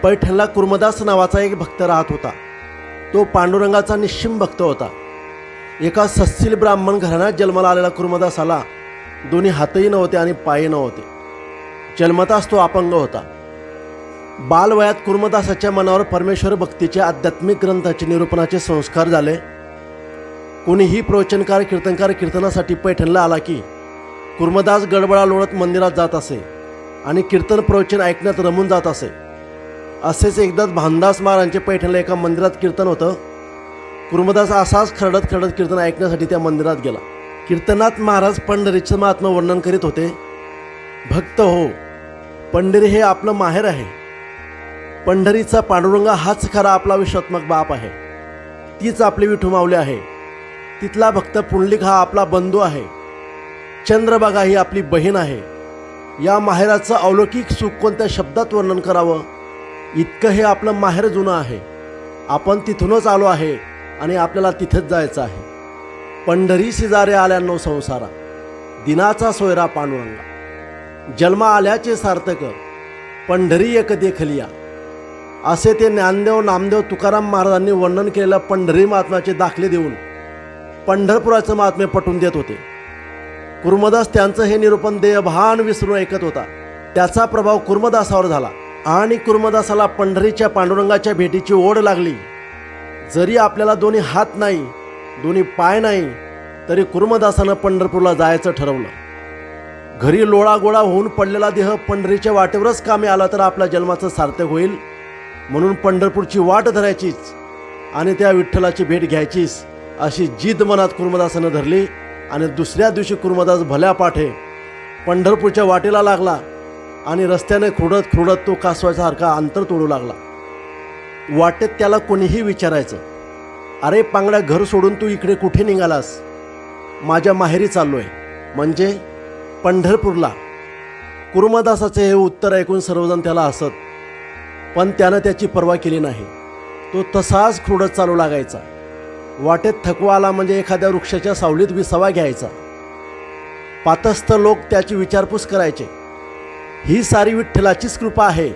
पैठणला कुर्मदास नावाचा एक भक्त राहत होता. तो पांडुरंगाचा निश्चिम भक्त होता. एका सत्शील ब्राह्मण घराण्यात जन्माला आलेला कुर्मदासाला दोन्ही हातही नव्हते आणि पायही नव्हते. जन्मताच तो अपंग होता. बालवयात कुर्मदासाच्या मनावर परमेश्वर भक्तीचे आध्यात्मिक ग्रंथाचे निरूपणाचे संस्कार झाले. कोणीही प्रवचनकार कीर्तनकार कीर्तनासाठी पैठणला आला की कुर्मदास गडबडा लोळत मंदिरात जात असे आणि कीर्तन प्रवचन ऐकण्यात रमून जात असे. असेच एकदाच भानदास महाराजांचे पैठणला एका मंदिरात कीर्तन होतं. कुर्मदास असाच खरडत खरडत कीर्तन ऐकण्यासाठी त्या मंदिरात गेला. कीर्तनात महाराज पंढरीचं महात्म्य वर्णन करीत होते. भक्त हो, पंढरी हे आपलं माहेर आहे. पंढरीचा पांडुरंग हाच खरा आपला विश्वात्मक बाप आहे. तीच आपली विठू माऊली आहे. तिथला भक्त पुंडलिक हा आपला बंधू आहे. चंद्रभागा ही आपली बहीण आहे. या माहेराचं अलौकिक सुख कोणत्या शब्दात वर्णन करावं, इतकं हे आपलं माहेर जुनं आहे. आपण तिथूनच आलो आहे आणि आपल्याला तिथेच जायचं आहे. पंढरी शेजारे आल्यानो संसारा, दिनाचा सोयरा पांडुरंगा, जन्मा आल्याचे सार्थक, पंढरी एक देखलिया, असे ते ज्ञानदेव नामदेव तुकाराम महाराजांनी वर्णन केलेल्या पंढरी महात्म्याचे दाखले देऊन पंढरपुराचं महात्म्य पटवून देत होते. कुर्मदास त्यांचं हे निरूपण देहभान विसरून ऐकत होता. त्याचा प्रभाव कुर्मदासावर झाला आणि कुर्मदासाला पंढरीच्या पांडुरंगाच्या भेटीची ओढ लागली. जरी आपल्याला दोन्ही हात नाही, दोन्ही पाय नाही, तरी कुर्मदासानं पंढरपूरला जायचं ठरवलं. घरी लोळागोळा होऊन पडलेला देह पंढरीच्या वाटेवरच कामी आला तर आपल्या जन्माचं सार्थक होईल, म्हणून पंढरपूरची वाट धरायचीच आणि त्या विठ्ठलाची भेट घ्यायचीच अशी जिद्द मनात कुर्मदासानं धरली. आणि दुसऱ्या दिवशी कुर्मदास भल्या पाठे पंढरपूरच्या वाटेला लागला आणि रस्त्याने खुडत खुडत तो कासवासारखा अंतर तोडू लागला. वाटेत त्याला कोणीही विचारायचं, अरे पांगड्या, घर सोडून तू इकडे कुठे निघालास? माझ्या माहेरी चाललो आहे, म्हणजे पंढरपूरला. कुर्मदासाचे हे उत्तर ऐकून सर्वजण त्याला हसत, पण त्यानं त्याची पर्वा केली नाही. तो तसाच खुडत चालू लागायचा. वाटेत थकवा आला म्हणजे एखाद्या वृक्षाच्या सावलीत विसावा घ्यायचा. पातस्थ लोक त्याची विचारपूस करायचे. ही सारी विठ्ठलाचीच कृपा आहे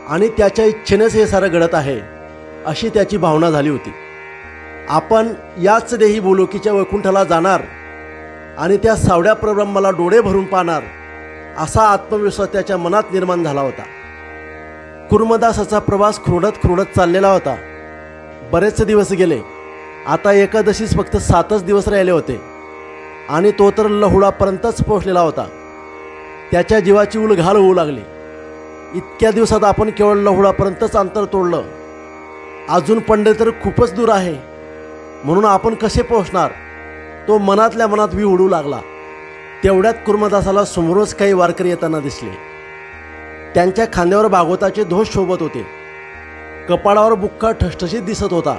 आणि त्याच्या इच्छेनेच हे सारं घडत आहे, अशी त्याची भावना झाली होती. आपण याच देही बोलोकीच्या वैकुंठाला जाणार आणि त्या सावड्या परब्रह्माला डोळे भरून पाहणार, असा आत्मविश्वास त्याच्या मनात निर्माण झाला होता. कुर्मदासाचा प्रवास खुरडत खुरडत चाललेला होता. बरेच दिवस गेले. आता एकादशीस फक्त 7च दिवस राहिले होते आणि तो तर लहुडापर्यंतच पोहोचलेला होता. त्याच्या जीवाची उलघाल होऊ लागली. इतक्या दिवसात आपण केवळ लहुडापर्यंतच अंतर तोडलं. अजून पंढरी तर खूपच दूर आहे, म्हणून आपण कसे पोहोचणार? तो मनातल्या मनात उडू लागला. तेवढ्यात कुर्मदासाला समोरच काही वारकरी येताना दिसले. त्यांच्या खांद्यावर भागवताचे ध्वज शोभत होते. कपाळावर बुक्का ठसठशीत दिसत होता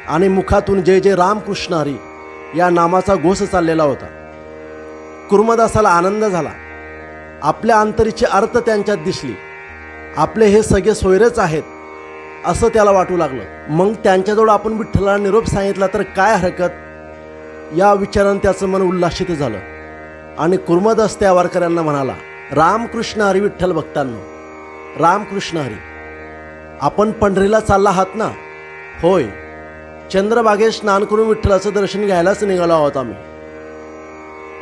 आणि मुखातून जय जय रामकृष्ण हरी या नामाचा घोष चाललेला होता. कुर्मदासाला आनंद झाला. आपल्या अंतरीची अर्थ त्यांच्यात दिसली. आपले हे सगळे सोयरेच आहेत असं त्याला वाटू लागलं. मग त्यांच्याजवळ आपण विठ्ठलाला निरोप सांगितला तर काय हरकत, या विचारानं त्याचं मन उल्हासित झालं आणि कुर्मदास त्या वारकऱ्यांना म्हणाला, रामकृष्ण हरी विठ्ठल भक्तांनो, रामकृष्ण हरी. आपण पंढरीला चालला आहात ना? होय. चंद्रभागेत स्नान करून विठ्ठलाचं दर्शन घ्यायलाच निघालो आहोत आम्ही.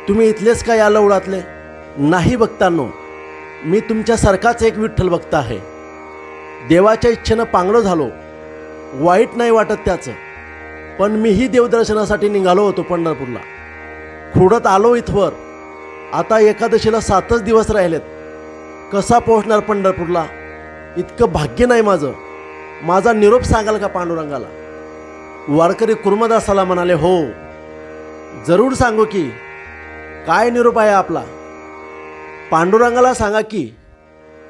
तुम्ही इथलेच का या लवडातले? नाही भक्तांनो, मी तुमच्यासारखाच एक विठ्ठल भक्त आहे. देवाच्या इच्छेनं पांगळं झालो. वाईट नाही वाटत त्याचं, पण मीही देवदर्शनासाठी निघालो होतो पंढरपूरला. खुडत आलो इथवर. आता एकादशीला 7च दिवस राहिलेत. कसा पोहोचणार पंढरपूरला? इतकं भाग्य नाही माझं. माझा निरोप सांगाल का पांडुरंगाला? वारकरी कुर्मदासाला म्हणाले, हो जरूर सांगू की. काय निरोप आहे आपला? पांडुरंगाला सांगा की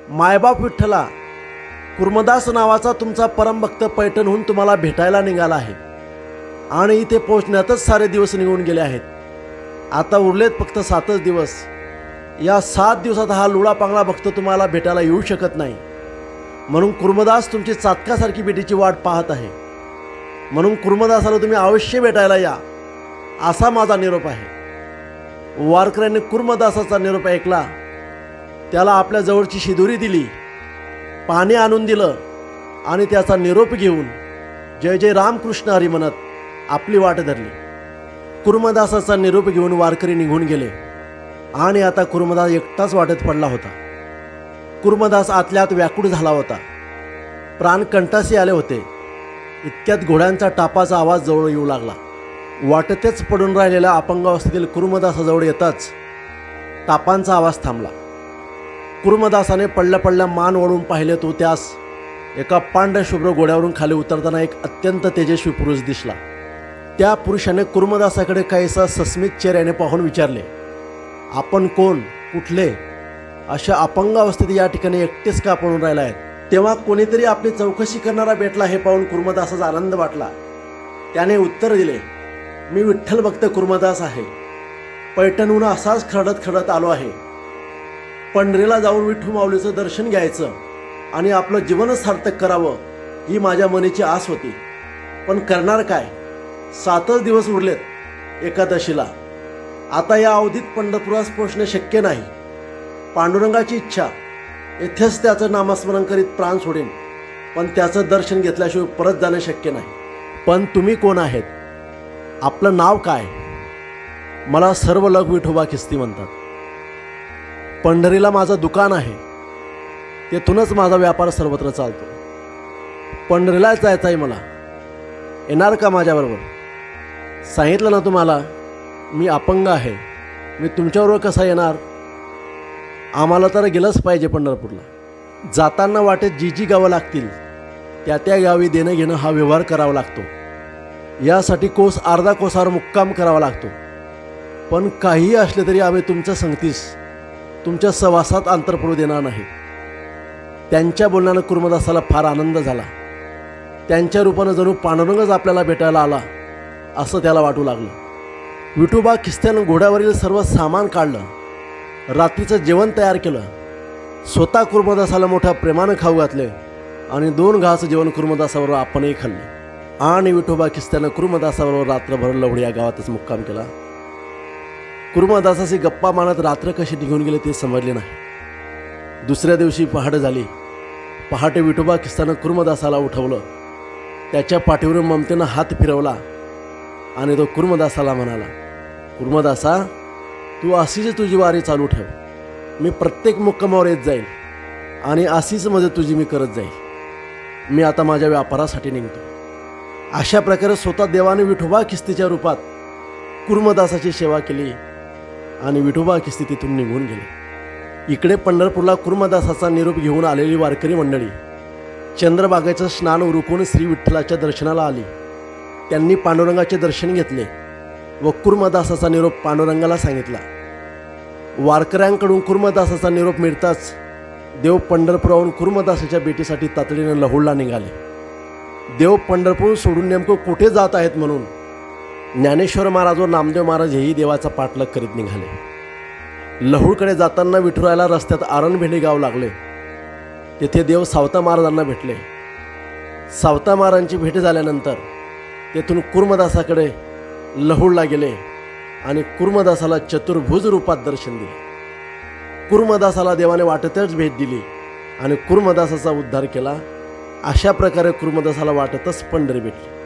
मायबाप विठ्ठला, कुर्मदास नावाचा तुमचा परमभक्त पैठणहून तुम्हाला भेटायला निघाला आहे आणि इथे पोहोचण्यातच सारे दिवस निघून गेले आहेत. आता उरलेत फक्त 7च दिवस. या 7 दिवसात हा लुळापांगळा भक्त तुम्हाला भेटायला येऊ शकत नाही, म्हणून कुर्मदास तुमची चातकासारखी भेटीची वाट पाहत आहे. म्हणून कुर्मदासाला तुम्ही अवश्य भेटायला या, असा माझा निरोप आहे. वारकऱ्यांनी कुर्मदासाचा निरोप ऐकला. त्याला आपल्या जवळची शिदोरी दिली, पाणी आणून दिलं आणि त्याचा निरोप घेऊन जय जय रामकृष्ण हरी म्हणत आपली वाट धरली. कुर्मदासाचा निरोप घेऊन वारकरी निघून गेले आणि आता कुर्मदास एकटाच वाटेत पडला होता. कुर्मदास आतल्यात व्याकुळ झाला होता. प्राण कंठासी आले होते. इतक्यात घोड्यांचा टापाचा आवाज जवळ येऊ लागला. वाटेतच पडून राहिलेल्या अपंगावस्थेतील कुर्मदासाजवळ येताच टापांचा आवाज थांबला. कुर्मदासाने पडल्या पडल्या मान ओढून पाहिले तो त्यास एका पांढऱ्या शुभ्र घोड्यावरून खाली उतरताना एक अत्यंत तेजस्वी पुरुष दिसला. त्या पुरुषाने कुर्मदासाकडे काहीसा सस्मित चेहऱ्याने पाहून विचारले, आपण कोण, कुठले? अशा अपंग अवस्थेत या ठिकाणी एकटेच का पडून राहिला आहेत? तेव्हा कोणीतरी आपली चौकशी करणारा भेटला हे पाहून कुर्मदासाचा आनंद वाटला. त्याने उत्तर दिले, मी विठ्ठल भक्त कुर्मदास आहे. पैठणहून असाच खरडत खरडत आलो आहे. पंढरीला जाऊन विठ्ठल माऊलीचं दर्शन घ्यायचं आणि आपलं जीवन सार्थक करावं ही माझ्या मनाची आस होती. पण करणार काय? 7च दिवस उरलेत एकादशीला. आता या अवधीत पंढरपुरास पोहोचणे शक्य नाही. पांडुरंगाची इच्छा, येथेच त्याचं नामस्मरण करीत प्राण सोडेन, पण त्याचं दर्शन घेतल्याशिवाय परत जाणे शक्य नाही. पण तुम्ही कोण आहेत? आपलं नाव काय? मला सर्व लोक विठोबा खिस्ती म्हणतात. पंढरीला माझं दुकान आहे. तेथूनच माझा व्यापार सर्वत्र चालतो. पंढरीलाच जायचं आहे मला. येणार का माझ्याबरोबर? सांगितलं ना तुम्हाला, मी अपंग आहे. मी तुमच्याबरोबर कसा येणार? आम्हाला तर गेलंच पाहिजे पंढरपूरला. जाताना वाटेत जी जी गावं लागतील त्या त्या गावी देणं घेणं हा व्यवहार करावा लागतो. यासाठी कोस अर्धा कोसावर मुक्काम करावा लागतो. पण काहीही असले तरी आम्ही तुमच्या संगतीस, तुमच्या सहवासात अंतर पडू देणार नाही. त्यांच्या बोलण्यानं कुर्मदासाला फार आनंद झाला. त्यांच्या रूपानं जणू पांडुरंगच आपल्याला भेटायला आला असं त्याला वाटू लागलं. विठोबा खिस्त्यानं घोड्यावरील सर्व सामान काढलं. रात्रीचं जेवण तयार केलं. स्वतः कुर्मदासाला मोठ्या प्रेमानं खाऊ घातले आणि 2 घास जेवण कुर्मदासाबरोबर आपणही खाल्ले. आणि विठोबा खिस्त्यानं कुर्मदासाबरोबर रात्रभर लवडी या गावातच मुक्काम केला. कुर्मदासाची गप्पा मानत रात्र कशी निघून गेली ते समजले नाही. दुसऱ्या दिवशी पहाट झाली. पहाटे विठोबा खिस्त्यानं कुर्मदासाला उठवलं. त्याच्या पाठीवरून ममतेनं हात फिरवला आणि तो कुर्मदासाला म्हणाला, कुर्मदासा, तू अशीच तुझी वारी चालू ठेव. मी प्रत्येक मुक्कामावर येत जाईल आणि अशीच मदत तुझी मी करत जाईल. मी आता माझ्या व्यापारासाठी निघतो. अशा प्रकारे स्वतः देवाने विठोबा खिस्तीच्या रूपात कुर्मदासाची सेवा केली आणि विठोबा खिस्ती तिथून निघून गेले. इकडे पंढरपूरला कुर्मदासाचा निरोप घेऊन आलेली वारकरी मंडळी चंद्रभागेचं स्नान उरकून श्री विठ्ठलाच्या दर्शनाला आली. त्यांनी पांडुरंगाचे दर्शन घेतले व कुर्मदासाचा निरोप पांडुरंगाला सांगितला. वारकऱ्यांकडून कुर्मदासाचा निरोप मिळताच देव पंढरपुराहून कुर्मदासाच्या भेटीसाठी तातडीने लहुडला निघाले. देव पंढरपूर सोडून नेमकं कुठे जात आहेत म्हणून ज्ञानेश्वर महाराज व नामदेव महाराज हेही देवाचा पाठलाग करीत निघाले. लहुडकडे जाताना विठुरायाला रस्त्यात आरणभेंडी गाव लागले. तेथे देव सावता महाराजांना भेटले. सावता महाराजांची भेट झाल्यानंतर तेथून कुर्मदासाकडे लहुडला गेले आणि कुर्मदासाला चतुर्भुज रूपात दर्शन दिले. कुर्मदासाला देवाने वाटेतच भेट दिली आणि कुर्मदासाचा उद्धार केला. अशा प्रकारे कुर्मदासाला वाटेतच पंढरी भेटली.